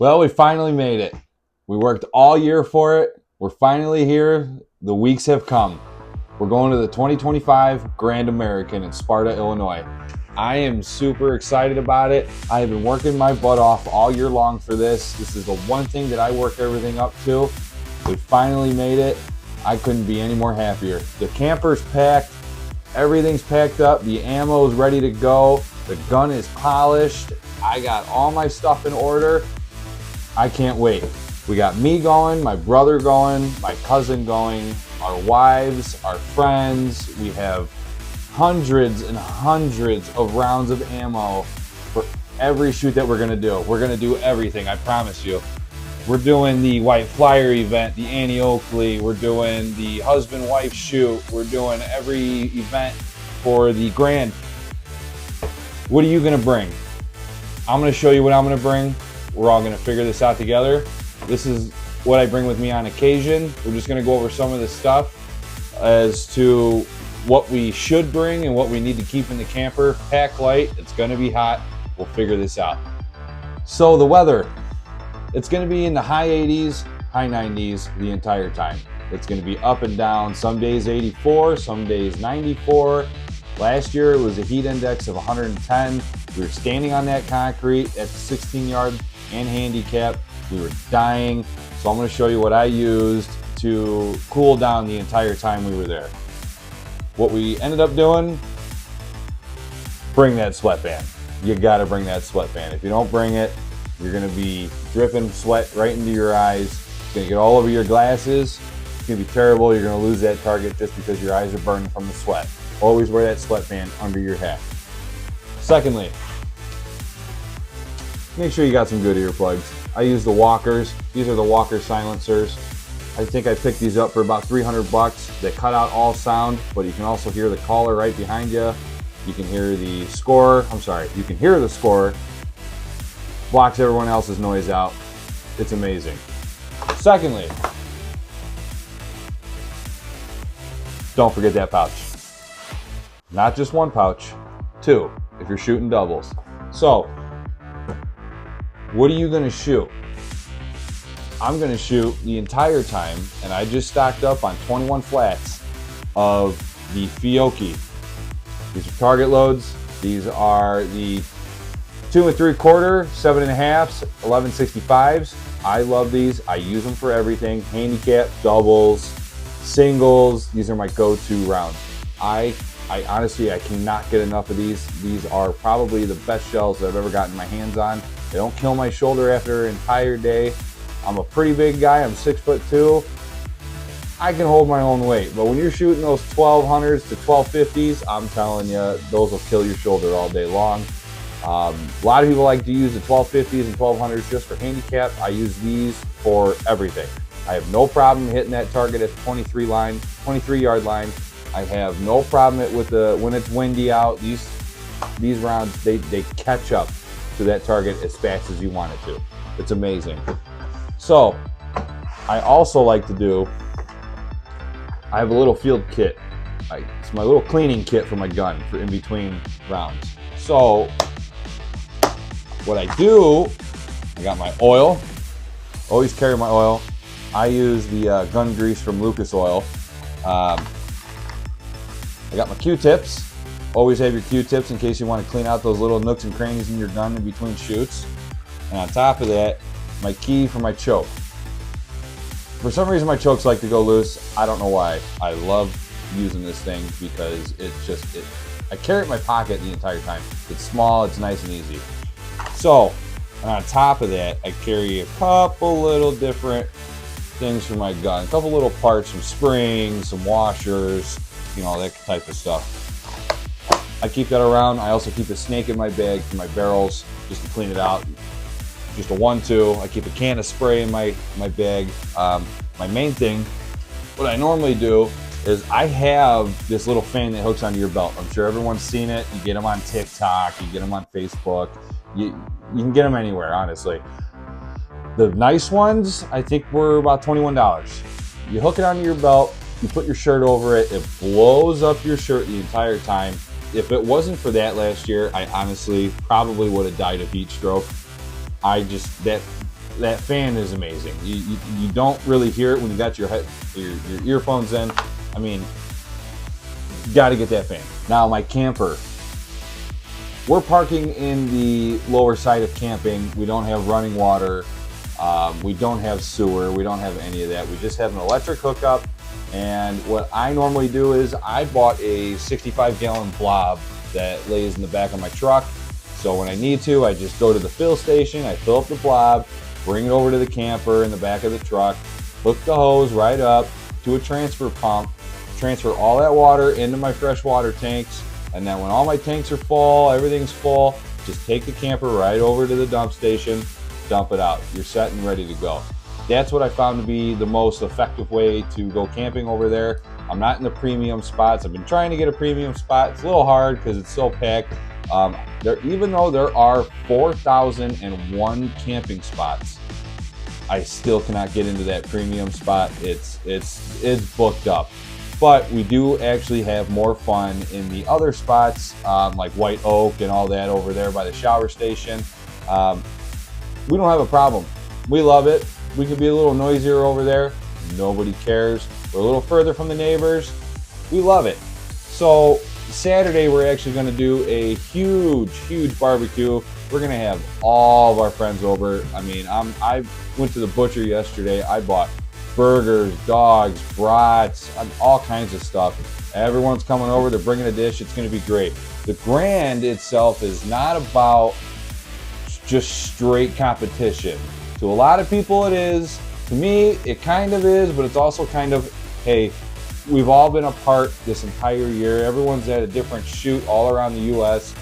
Well, we finally made it. We worked all year for it. We're finally here. The weeks have come. We're going to the 2025 Grand American in Sparta, Illinois. I am super excited about it. I have been working my butt off all year long for this. This is the one thing that I work everything up to. We finally made it. I couldn't be any more happier. The camper's packed. Everything's packed up. The ammo is ready to go. The gun is polished. I got all my stuff in order. I can't wait. We got me going, my brother going, my cousin going, our wives, our friends. We have hundreds and hundreds of rounds of ammo for every shoot that we're gonna do. We're gonna do everything, I promise you. We're doing the White Flyer event, the Annie Oakley. We're doing the husband-wife shoot. We're doing every event for the Grand. What are you gonna bring? I'm gonna show you what I'm gonna bring. We're all gonna figure this out together. This is what I bring with me on occasion. We're just gonna go over some of the stuff as to what we should bring and what we need to keep in the camper. Pack light, it's gonna be hot. We'll figure this out. So the weather, it's gonna be in the high 80s, high 90s the entire time. It's gonna be up and down, some days 84, some days 94. Last year it was a heat index of 110. We were standing on that concrete at the 16-yard and handicap. We were dying. So I'm gonna show you what I used to cool down the entire time we were there. What we ended up doing, bring that sweatband. You gotta bring that sweatband. If you don't bring it, you're gonna be dripping sweat right into your eyes. It's gonna get all over your glasses. It's gonna be terrible. You're gonna lose that target just because your eyes are burning from the sweat. Always wear that sweatband under your hat. Secondly, make sure you got some good earplugs. I use the Walkers. These are the Walker silencers. I think I picked these up for about 300 bucks. They cut out all sound, but you can also hear the caller right behind you. You can hear the score. You can hear the score. Blocks everyone else's noise out. It's amazing. Secondly, don't forget that pouch. Not just one pouch, two, if you're shooting doubles. So, what are you gonna shoot? I'm gonna shoot the entire time, and I just stocked up on 21 flats of the Fiocchi. These are target loads. These are the 2 3/4, 7.5s, 1165s. I love these. I use them for everything. Handicap, doubles, singles. These are my go-to rounds. I honestly, I cannot get enough of these. These are probably the best shells that I've ever gotten my hands on. They don't kill my shoulder after an entire day. I'm a pretty big guy. I'm 6'2". I can hold my own weight, but when you're shooting those 1200s to 1250s, I'm telling you, those will kill your shoulder all day long. A lot of people like to use the 1250s and 1200s just for handicap. I use these for everything. I have no problem hitting that target at the 23-yard line. I have no problem when it's windy out. These rounds, they catch up to that target as fast as you want it to. It's amazing. So, I also like to do, I have a little field kit. It's my little cleaning kit for my gun for in between rounds. So, what I do, I got my oil. Always carry my oil. I use the gun grease from Lucas Oil. I got my Q-tips. Always have your Q-tips in case you want to clean out those little nooks and crannies in your gun in between shoots. And on top of that, my key for my choke. For some reason my chokes like to go loose. I don't know why. I love using this thing because I carry it in my pocket the entire time. It's small, it's nice and easy. So, and on top of that, I carry a couple little different things for my gun. A couple little parts, some springs, some washers, you know, that type of stuff. I keep that around. I also keep a snake in my bag for my barrels just to clean it out. Just a 1-2. I keep a can of spray in my bag. My main thing, what I normally do is I have this little fan that hooks onto your belt. I'm sure everyone's seen it. You get them on TikTok, you get them on Facebook. You can get them anywhere, honestly. The nice ones, I think, were about $21. You hook it onto your belt, you put your shirt over it, it blows up your shirt the entire time. If it wasn't for that last year, I honestly probably would have died of heat stroke. that fan is amazing. You don't really hear it when you got your earphones in. I mean, you got to get that fan. Now my camper. We're parking in the lower side of camping. We don't have running water. We don't have sewer. We don't have any of that. We just have an electric hookup. And what I normally do is I bought a 65-gallon blob that lays in the back of my truck. So when I need to, I just go to the fill station, I fill up the blob, bring it over to the camper in the back of the truck, hook the hose right up to a transfer pump, transfer all that water into my freshwater tanks. And then when all my tanks are full, everything's full, just take the camper right over to the dump station, dump it out. You're set and ready to go. That's what I found to be the most effective way to go camping over there. I'm not in the premium spots. I've been trying to get a premium spot. It's a little hard because it's so packed. Even though there are 4,001 camping spots, I still cannot get into that premium spot. It's booked up. But we do actually have more fun in the other spots, like White Oak and all that over there by the shower station. We don't have a problem. We love it. We can be a little noisier over there. Nobody cares. We're a little further from the neighbors. We love it. So Saturday, we're actually going to do a huge barbecue. We're going to have all of our friends over. I mean, I went to the butcher yesterday. I bought burgers, dogs, brats, all kinds of stuff. Everyone's coming over. They're bringing a dish. It's going to be great. The Grand itself is not about just straight competition. To a lot of people it is. To me, it kind of is, but it's also kind of, hey, we've all been apart this entire year. Everyone's at a different shoot all around the U.S.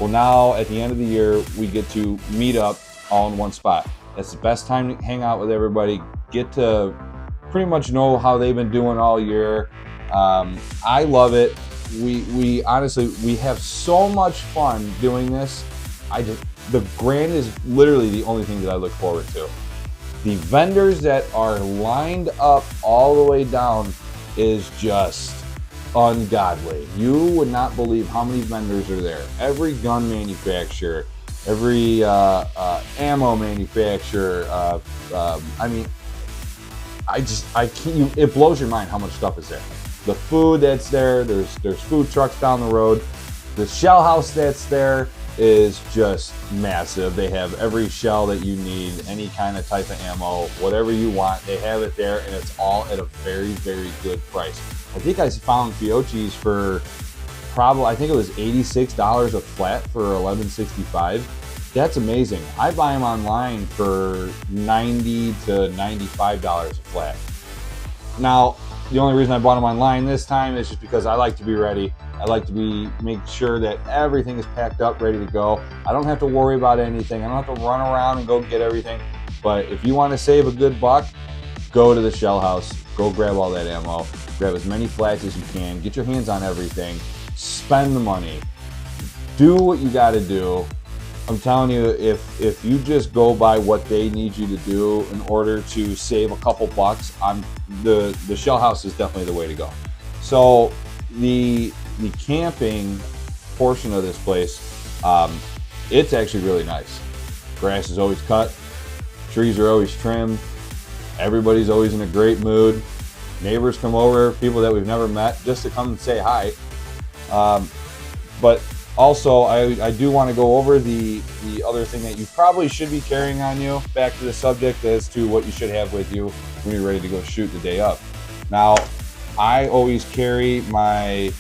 Well, now at the end of the year, we get to meet up all in one spot. That's the best time to hang out with everybody, get to pretty much know how they've been doing all year. I love it. We honestly, we have so much fun doing this. The Grand is literally the only thing that I look forward to. The vendors that are lined up all the way down is just ungodly. You would not believe how many vendors are there. Every gun manufacturer, every ammo manufacturer. I mean, I can't. It blows your mind how much stuff is there. The food that's there. There's food trucks down the road. The shell house that's there is just massive. They have every shell that you need, any kind of type of ammo, whatever you want, they have it there, and it's all at a very good price. I think I found Fiocchi's for I think it was $86 a flat for $11.65. That's amazing. I buy them online for $90 to $95 a flat. Now, the only reason I bought them online this time is just because I like to be ready. I like to make sure that everything is packed up, ready to go. I don't have to worry about anything. I don't have to run around and go get everything. But if you want to save a good buck, go to the shell house. Go grab all that ammo. Grab as many flats as you can. Get your hands on everything. Spend the money. Do what you got to do. I'm telling you, if you just go by what they need you to do in order to save a couple bucks, the shell house is definitely the way to go. So the camping portion of this place, it's actually really nice. Grass is always cut, trees are always trimmed, everybody's always in a great mood. Neighbors come over, people that we've never met, just to come and say hi. But also, I do want to go over the other thing that you probably should be carrying on you, back to the subject as to what you should have with you when you're ready to go shoot the day up. Now, I always carry my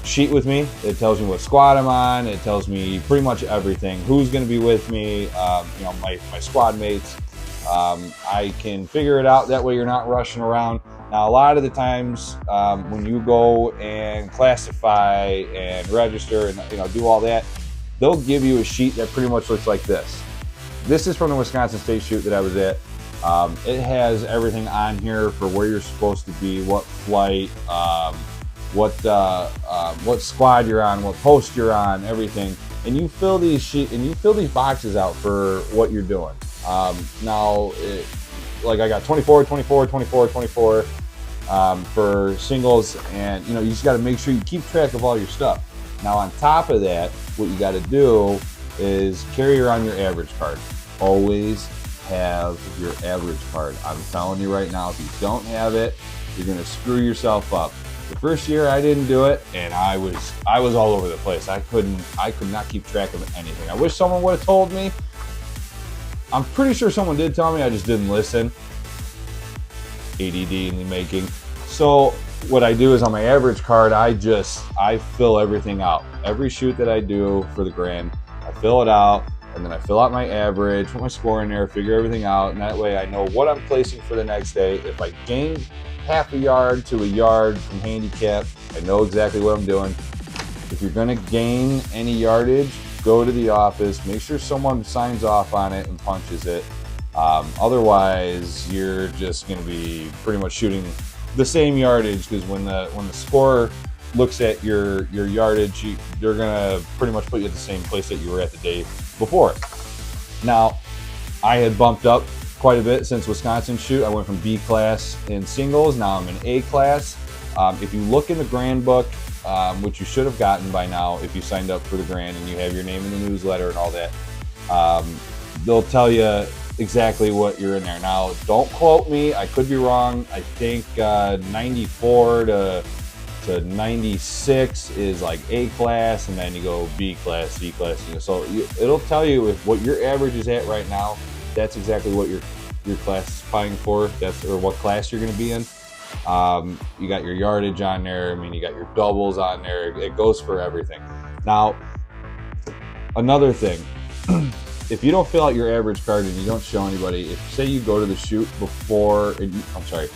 sheet with me. It tells me what squad I'm on. It tells me pretty much everything. Who's going to be with me, my squad mates. I can figure it out. That way you're not rushing around. Now, a lot of the times when you go and classify and register and do all that, they'll give you a sheet that pretty much looks like this. This is from the Wisconsin State shoot that I was at. It has everything on here for where you're supposed to be, what flight, what squad you're on, what post you're on, everything. And you fill these boxes out for what you're doing. Now, like I got 24, 24, 24, 24 for singles, and you just got to make sure you keep track of all your stuff. Now, on top of that, what you got to do is carry around your average card. Always have your average card. I'm telling you right now, if you don't have it, you're gonna screw yourself up. The first year I didn't do it, and I was all over the place. I could not keep track of anything. I wish someone would have told me. I'm pretty sure someone did tell me, I just didn't listen. ADD in the making. So what I do is on my average card, I fill everything out. Every shoot that I do for the Grand, I fill it out, and then I fill out my average, put my score in there, figure everything out, and that way I know what I'm placing for the next day. If I gain half a yard to a yard from handicap, I know exactly what I'm doing. If you're gonna gain any yardage, go to the office, make sure someone signs off on it and punches it. Otherwise, you're just going to be pretty much shooting the same yardage, because when the scorer looks at your yardage, they're going to pretty much put you at the same place that you were at the day before. Now, I had bumped up quite a bit since Wisconsin shoot. I went from B class in singles, now I'm in A class. If you look in the Grand book, which you should have gotten by now if you signed up for the Grand and you have your name in the newsletter and all that, they'll tell you exactly what you're in there. Now, don't quote me, I could be wrong. I think 94 to 96 is like A class, and then you go B class, C class. So it'll tell you if what your average is at right now, that's exactly what you're classifying for. Or what class you're going to be in. You got your yardage on there. I mean, you got your doubles on there. It goes for everything. Now, another thing. If you don't fill out your average card and you don't show anybody, if say you go to the shoot before, I'm sorry,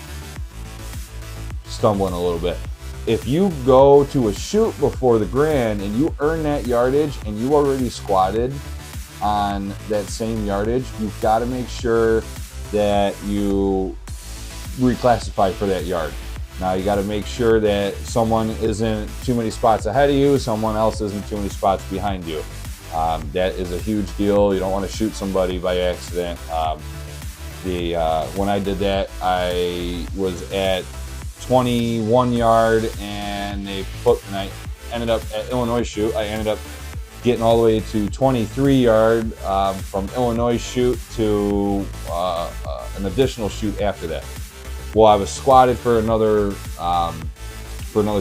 stumbling a little bit. If you go to a shoot before the Grand and you earn that yardage and you already squatted on that same yardage, you've got to make sure that you reclassify for that yard. Now you got to make sure that someone isn't too many spots ahead of you, someone else isn't too many spots behind you. That is a huge deal. You don't want to shoot somebody by accident. When I did that, I was at 21 yard, and I ended up at Illinois shoot. I ended up getting all the way to 23 yard from Illinois shoot to an additional shoot after that. Well, I was squatted for another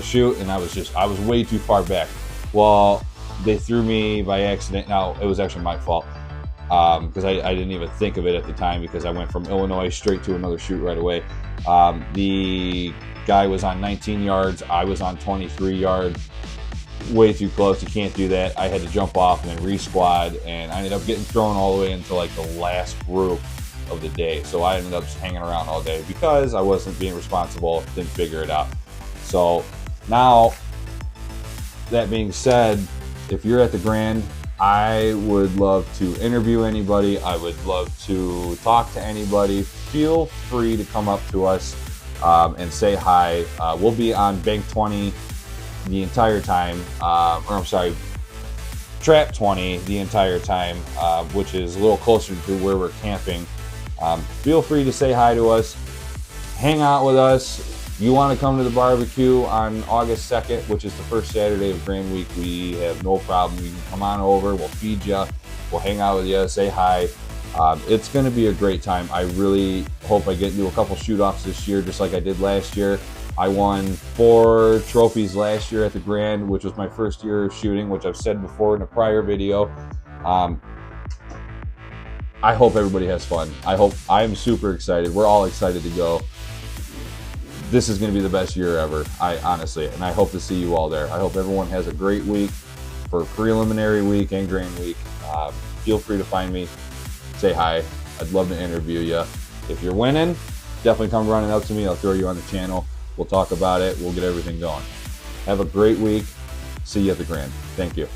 shoot, and I was way too far back. Well, they threw me by accident. Now, it was actually my fault, because I didn't even think of it at the time, because I went from Illinois straight to another shoot right away. The guy was on 19 yards. I was on 23 yards. Way too close. You can't do that. I had to jump off and then re-squad, and I ended up getting thrown all the way into like the last group of the day. So I ended up just hanging around all day because I wasn't being responsible, didn't figure it out. So now, that being said, if you're at the Grand, I would love to interview anybody. I would love to talk to anybody. Feel free to come up to us and say hi. We'll be on Bank 20 the entire time, Trap 20 the entire time, which is a little closer to where we're camping. Feel free to say hi to us, hang out with us. You want to come to the barbecue on August 2nd, which is the first Saturday of Grand Week, we have no problem. You can come on over, we'll feed you, we'll hang out with you, say hi. It's going to be a great time. I really hope I get into a couple shoot-offs this year, just like I did last year. I won 4 trophies last year at the Grand, which was my first year of shooting, which I've said before in a prior video. I hope everybody has fun. I'm super excited. We're all excited to go. This is going to be the best year ever, honestly, and I hope to see you all there. I hope everyone has a great week for preliminary week and Grand Week. Feel free to find me, say hi. I'd love to interview you. If you're winning, definitely come running up to me. I'll throw you on the channel. We'll talk about it. We'll get everything going. Have a great week. See you at the Grand. Thank you.